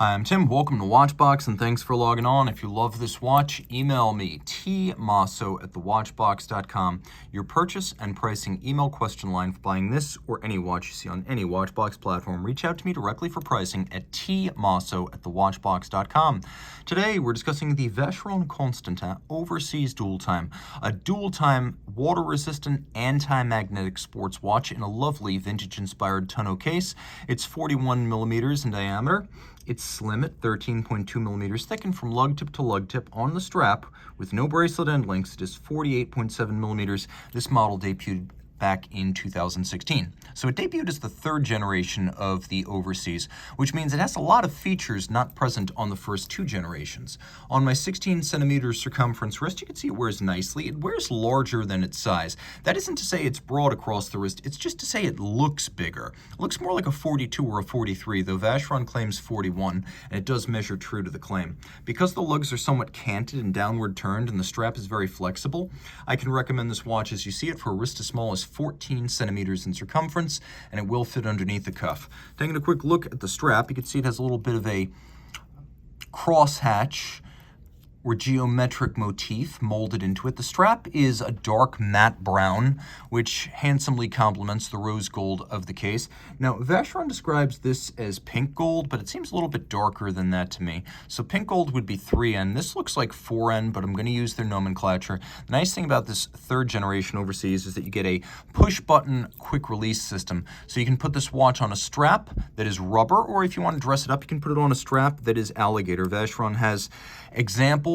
Hi, I'm Tim. Welcome to Watchbox, and thanks for logging on. If you love this watch, email me, tmosso@thewatchbox.com, your purchase and pricing email question line for buying this or any watch you see on any Watchbox platform. Reach out to me directly for pricing at tmosso@thewatchbox.com. Today, we're discussing the Vacheron Constantin Overseas Dual Time, a dual-time, water-resistant, anti-magnetic sports watch in a lovely vintage-inspired tonneau case. It's 41 millimeters in diameter. It's slim at 13.2 millimeters thick, and from lug tip to lug tip on the strap with no bracelet end links, it is 48.7 millimeters. This model debuted back in 2016. So it debuted as the third generation of the Overseas, which means it has a lot of features not present on the first two generations. On my 16 centimeter circumference wrist, you can see it wears nicely. It wears larger than its size. That isn't to say it's broad across the wrist, it's just to say it looks bigger. It looks more like a 42 or a 43, though Vacheron claims 41, and it does measure true to the claim. Because the lugs are somewhat canted and downward turned and the strap is very flexible, I can recommend this watch as you see it for a wrist as small as 14 centimeters in circumference, and it will fit underneath the cuff. Taking a quick look at the strap, you can see it has a little bit of a crosshatch or geometric motif molded into it. The strap is a dark matte brown, which handsomely complements the rose gold of the case. Now, Vacheron describes this as pink gold, but it seems a little bit darker than that to me. So pink gold would be 3N. This looks like 4N, but I'm going to use their nomenclature. The nice thing about this third generation Overseas is that you get a push-button quick release system. So you can put this watch on a strap that is rubber, or if you want to dress it up, you can put it on a strap that is alligator. Vacheron has examples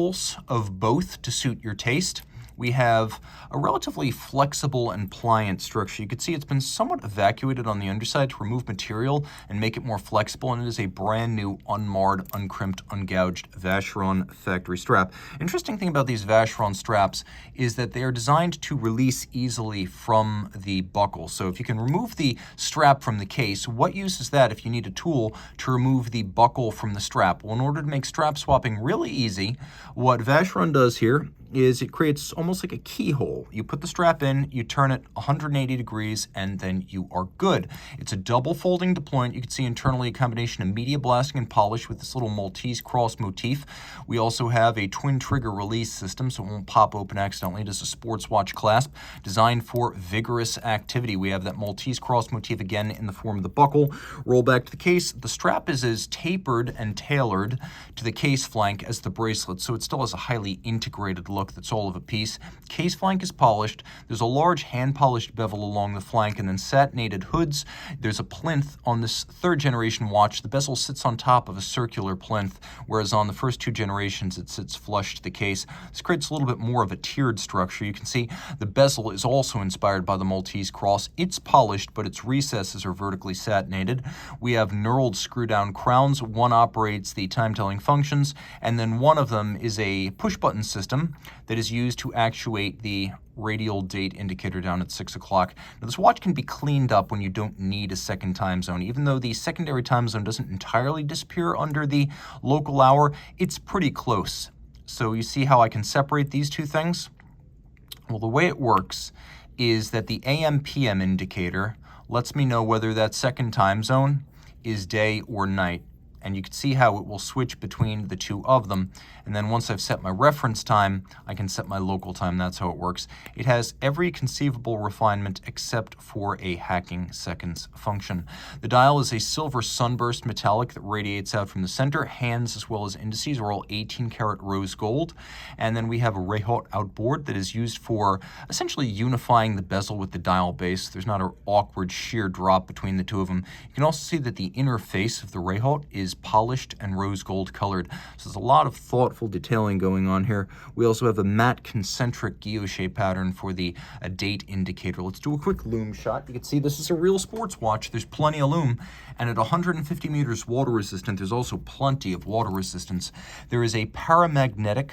of both to suit your taste. We have a relatively flexible and pliant structure. You can see it's been somewhat evacuated on the underside to remove material and make it more flexible, and it is a brand new, unmarred, uncrimped, ungouged Vacheron factory strap. Interesting thing about these Vacheron straps is that they are designed to release easily from the buckle. So if you can remove the strap from the case, what use is that if you need a tool to remove the buckle from the strap? Well, in order to make strap swapping really easy, what Vacheron does here is it creates almost like a keyhole. You put the strap in, you turn it 180 degrees, and then you are good. It's a double folding deployment. You can see internally a combination of media blasting and polish with this little Maltese cross motif. We also have a twin trigger release system, so it won't pop open accidentally. It is a sports watch clasp designed for vigorous activity. We have that Maltese cross motif again in the form of the buckle. Roll back to the case. The strap is as tapered and tailored to the case flank as the bracelet, so it still has a highly integrated look that's all of a piece. Case flank is polished. There's a large hand-polished bevel along the flank and then satinated hoods. There's a plinth on this third generation watch. The bezel sits on top of a circular plinth, whereas on the first two generations it sits flush to the case. This creates a little bit more of a tiered structure. You can see the bezel is also inspired by the Maltese cross. It's polished, but its recesses are vertically satinated. We have knurled screw-down crowns. One operates the time-telling functions, and then one of them is a push-button system that is used to actuate the radial date indicator down at 6 o'clock. Now, this watch can be cleaned up when you don't need a second time zone. Even though the secondary time zone doesn't entirely disappear under the local hour, it's pretty close. So you see how I can separate these two things? Well, the way it works is that the AM/PM indicator lets me know whether that second time zone is day or night. And you can see how it will switch between the two of them. And then once I've set my reference time, I can set my local time. That's how it works. It has every conceivable refinement except for a hacking seconds function. The dial is a silver sunburst metallic that radiates out from the center. Hands as well as indices are all 18-karat rose gold. And then we have a Rehaut outboard that is used for essentially unifying the bezel with the dial base. There's not an awkward sheer drop between the two of them. You can also see that the inner face of the Rehaut is polished and rose gold colored. So there's a lot of thoughtful detailing going on here. We also have a matte concentric guilloche pattern for the date indicator. Let's do a quick lume shot. You can see this is a real sports watch. There's plenty of lume, and at 150 meters water resistant, there's also plenty of water resistance. There is a paramagnetic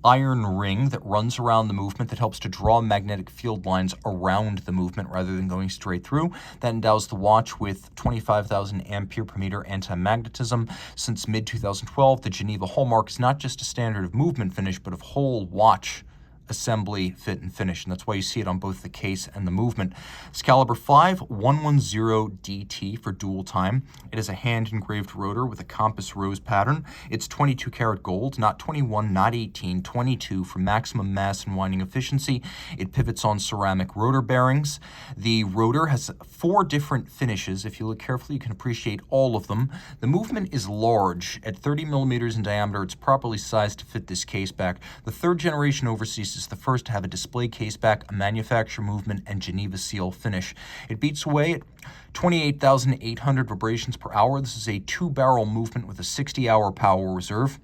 iron ring that runs around the movement that helps to draw magnetic field lines around the movement rather than going straight through. That endows the watch with 25,000 ampere per meter anti-magnetism. Since mid-2012, the Geneva hallmark is not just a standard of movement finish, but of whole watch assembly, fit, and finish, and that's why you see it on both the case and the movement. It's caliber 5110DT for dual time. It is a hand-engraved rotor with a compass rose pattern. It's 22 karat gold, not 21, not 18, 22 for maximum mass and winding efficiency. It pivots on ceramic rotor bearings. The rotor has 4 different finishes. If you look carefully, you can appreciate all of them. The movement is large. At 30 millimeters in diameter, it's properly sized to fit this case back. The 3rd generation Overseas is the first to have a display case back, a manufacturer movement, and Geneva seal finish. It beats away at 28,800 vibrations per hour. This is a 2-barrel movement with a 60-hour power reserve.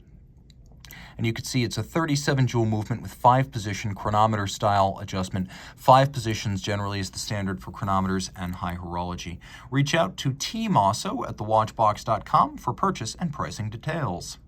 And you can see it's a 37 joule movement with 5-position chronometer style adjustment. 5 positions generally is the standard for chronometers and high horology. Reach out to Team Mosso at thewatchbox.com for purchase and pricing details.